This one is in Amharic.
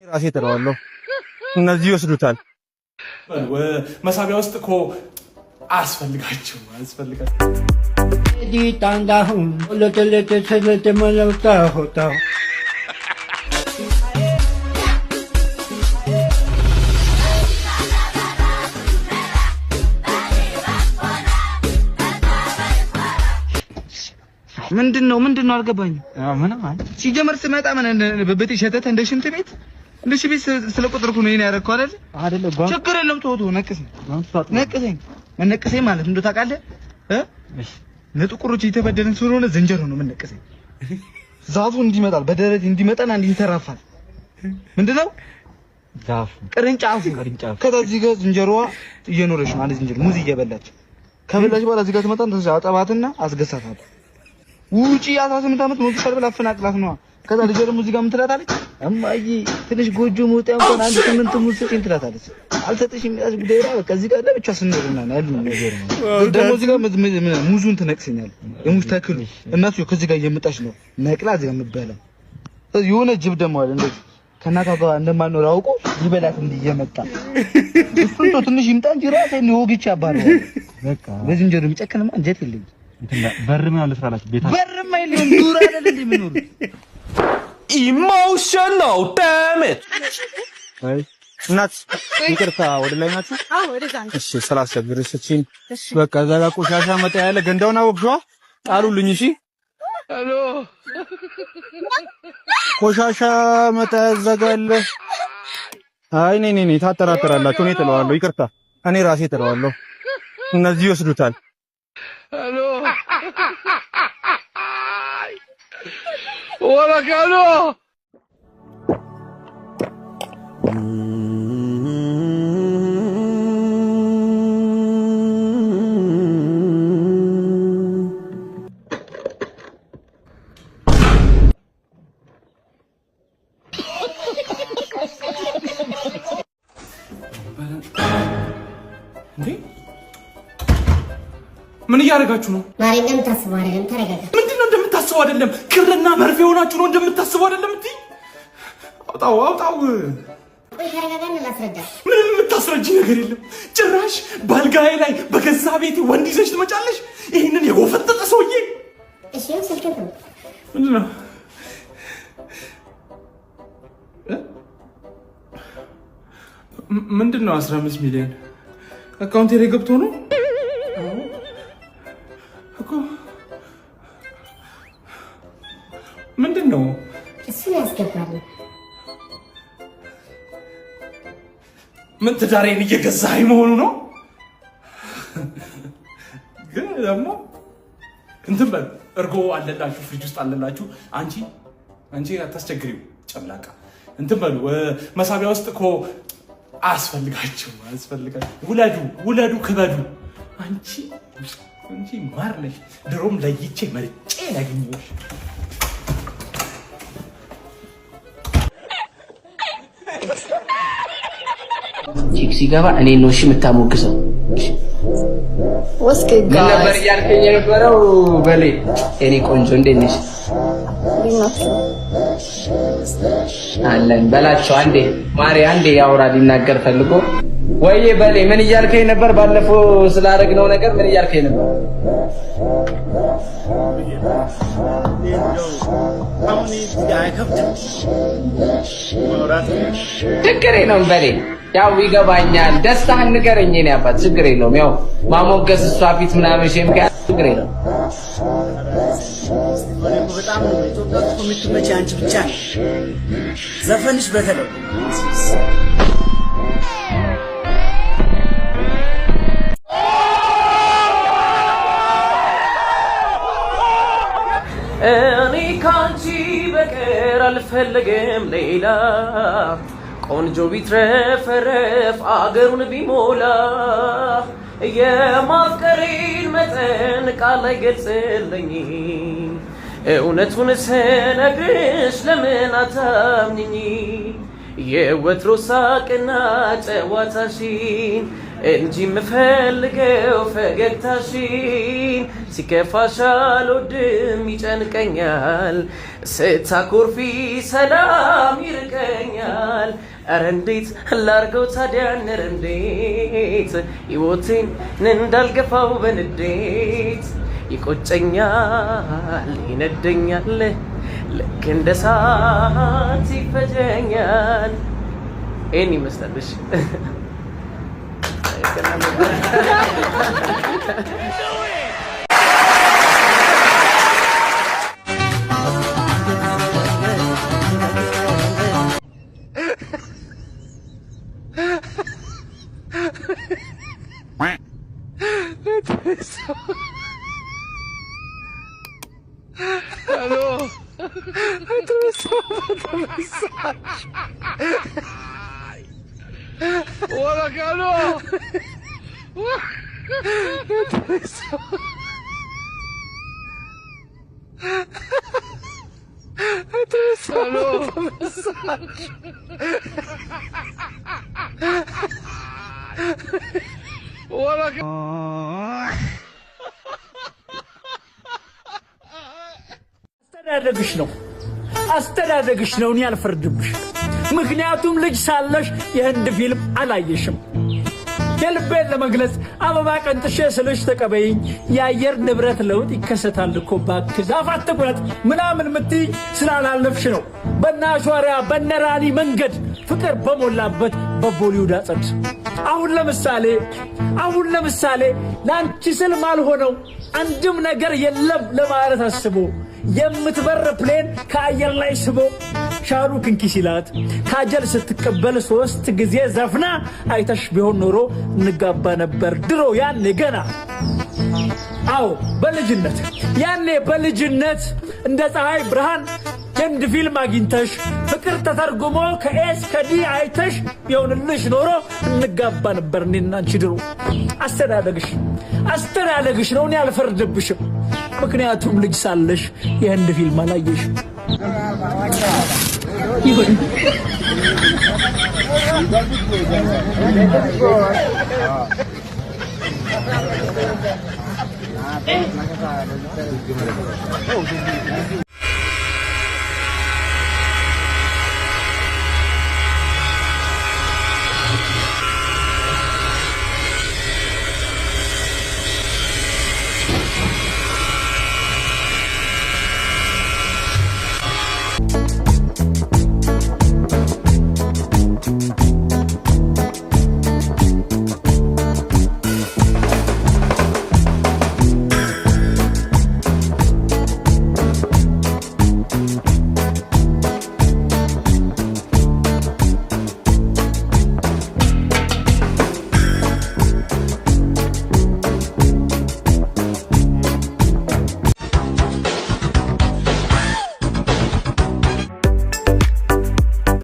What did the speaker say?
ራሴ ተራዋለሁ እነዚህ ይወስዱታል። መሳቢያ ውስጥ እኮ አስፈልጋችሁ ዲታንዳሁ ለተለተሰለተ መለውታ ሆታ ምንድነው አልገባኝም። ምንም አይደል። ሲጀመር ስመጣ በቤት ሸተተ እንደ ሽንት ቤት እንደ ሽቤት ስለቆጠርኩ ነው እኔ ያረከው አይደል? ችግር የለም ተወው። ነቅሰኝ መነቅሰኝ ማለት እንደው ታውቃለህ እሺ ለጥቁሮች የተበደለን ስለሆነ ዝንጀሮ ነው መነቅሰኝ። ዛፉ እንዲመጣል በደረት እንዲመጣና እንዲተራፋል ምንድነው ዛፉ ቅርንጫፉ ከዚህ ጋር ዝንጀሮዋ እየኖረች ማለት ዝንጀሮ ሙዝ እየበላች ከበላች በኋላ እዚህ ጋር ትመጣና አጠባትና አስገሳታለሁ። ውጪ 18 ዓመት ሞት ይፈልበል አፈናቅላት ነው። ከዛ ልጅ ደግሞ እዚህ ጋር ምን ትላታለች? እማዬ ትንሽ ጎጆ ሞት እንኳን አንድ 8 ሙዝ ስጪኝ ትላታለች። አልሰጥሽም ያዝ ጉዳይ ነው። በቃ እዚህ ጋር ለብቻ ስንኖርና ያሉ ነገር ነው። ደግሞ እዚህ ጋር ሙዙን ትነቅሰኛለህ። የሙዝ ተክሉ እናቱ ከዚህ ጋር እየመጣች ነው ነቅላ እዚህ ጋር የምትበላው። ስለዚህ የሆነ ጅብ ደግሞ አለ እንደዚህ ከእናቷ ጋር እንደማኖር አውቆ ይበላት እንዲህ እየመጣ እሱን ነው ትንሽ ይምጣ እንጂ ራሴን ወግቼ አባረው። በቃ በዝንጀሮ የሚጨክንማ እንጀት የለኝም። በርም ያለ ስራላችሁ ቤታ በርም አይልም ዱር አይደል እንዴ ምንኖር ኢሞሽናል ዳሜጅ። አይ እናት ይቅርታ ወደ ላይ ናችሁ? አዎ ወደዛ ነው። እሺ ስላስቸግርሽ እቺን በቃ እዛ ጋር ቆሻሻ መጣ ያለ ገንዳውን አወቅሽዋ ጣሉልኝ። እሺ ሄሎ ቆሻሻ መጣ ያዘጋለ። አይ ነኝ ታጠራጥራላችሁ። እኔ ጥለዋለሁ። ይቅርታ እኔ ራሴ ጥለዋለሁ። እነዚህ ይወስዱታል። ሄሎ ወራካሎ ምን እያደረጋችሁ ነው? ማሪ እንደምታስበው አይደለም። ተረጋጋ። ምንድነው እንደምታስበው አይደለም? ክርና መርፌ ሆናችሁ ነው እንደምታስበው አይደለም። እንዴ አውጣው። ቆይ ተረጋጋና ላስረዳ። ምንም የምታስረጂ ነገር የለም። ጭራሽ ባልጋዬ ላይ በገዛ ቤቴ ወንድ ይዘሽ ትመጫለሽ። ይሄንን የጎፈጠጠ ሰውዬ። እሺ ስልክህ ነው ምንድነው? ምንድነው 15 ሚሊዮን አካውንቴ ላይ ገብቶ ነው እኮ። ምንድነው እሱ ያስገባል? ምን ትዳሬን እየገዛኸኝ መሆኑ ነው? ግን ደግሞ እንትን በል እርጎ አለላችሁ፣ ፍሪጅ ውስጥ አለላችሁ። አንቺ አታስቸግሪው ጨምላቃ። እንትን በሉ መሳቢያ ውስጥ እኮ አስፈልጋችሁ ውለዱ ክበዱ። አንቺ ማር ነሽ። ድሮም ለይቼ መርጬ ያገኘሁሽ። ቺክ ሲገባ እኔ ነው እሺ የምታሞግሰው። ወስከ ጋር ነበር ያልከኝ የነበረው። በሌ እኔ ቆንጆ እንዴት ነሽ? አለን በላቸው። አንዴ ማሪ አንዴ ያውራ ሊናገር ፈልጎ። ወይዬ በሌ ምን እያልከኝ ነበር? ባለፈው ስላደረግነው ነገር ምን እያልከኝ ነበር? ችግር የለውም በሌ ያው ይገባኛል። ደስታህን ንገረኝ የኔ አባት። ችግር የለውም ያው ማሞገስ እሷ ፊት ምናምን ሸም ጋር ችግር የለውም። በጣም ነው ኢትዮጵያ ውስጥ የምትመጪ አንቺ ብቻ ነው። ዘፈንሽ በተለይ እኔ ካንቺ በቀር አልፈልግም ሌላ ቆንጆ ቢትረፈረፍ አገሩን ቢሞላ የማፍቀሬን መጠን ቃል አይገልጽልኝ እውነቱን ስነግርሽ ለምን አታምኚኝ የወትሮ ሳቅና ጨዋታሽን እንጂ ምፈልገው ፈገግታሽን ሲከፋሽ አልወድም ይጨንቀኛል ስታኮርፊ ሰላም ይርቀኛል ኧረ እንዴት ላርገው ታዲያ ኧረ እንዴት ሕይወቴን እንዳልገፋው በንዴት ይቆጨኛል ይነደኛል ልክ እንደ እሳት ይፈጀኛል ይህን ይመስላልሽ አስተዳደግሽ ነው እኔ አልፈርድብሽ ምክንያቱም ልጅ ሳለሽ የህንድ ፊልም አላየሽም የልቤን ለመግለጽ አበባ ቀንጥሼ ስልሽ ተቀበይኝ የአየር ንብረት ለውጥ ይከሰታል እኮ እባክሽ ዛፍ አትቁረጥ ምናምን ምትይ ስላላለፍሽ ነው በናሿሪያ በነራኒ መንገድ ፍቅር በሞላበት በቦሊውድ አጸድ አሁን ለምሳሌ ላንቺ ስል ማልሆነው አንድም ነገር የለም ለማለት አስቦ የምትበር ፕሌን ከአየር ላይ ስቦ ሻሩ ክንኪ ሲላት ካጀል ስትቀበል 3 ጊዜ ዘፍና አይተሽ ቢሆን ኖሮ እንጋባ ነበር ድሮ ያኔ ገና አዎ በልጅነት እንደ ፀሐይ ብርሃን የህንድ ፊልም አግኝተሽ ፍቅር ተተርጉሞ ከኤስ ከዲ አይተሽ ቢሆንልሽ ኖሮ እንጋባ ነበር እኔና አንቺ ድሮ አስተዳደግሽ ነው እኔ አልፈርድብሽም ምክንያቱም ልጅ ሳለሽ የህንድ ፊልም አላየሽም ይሁን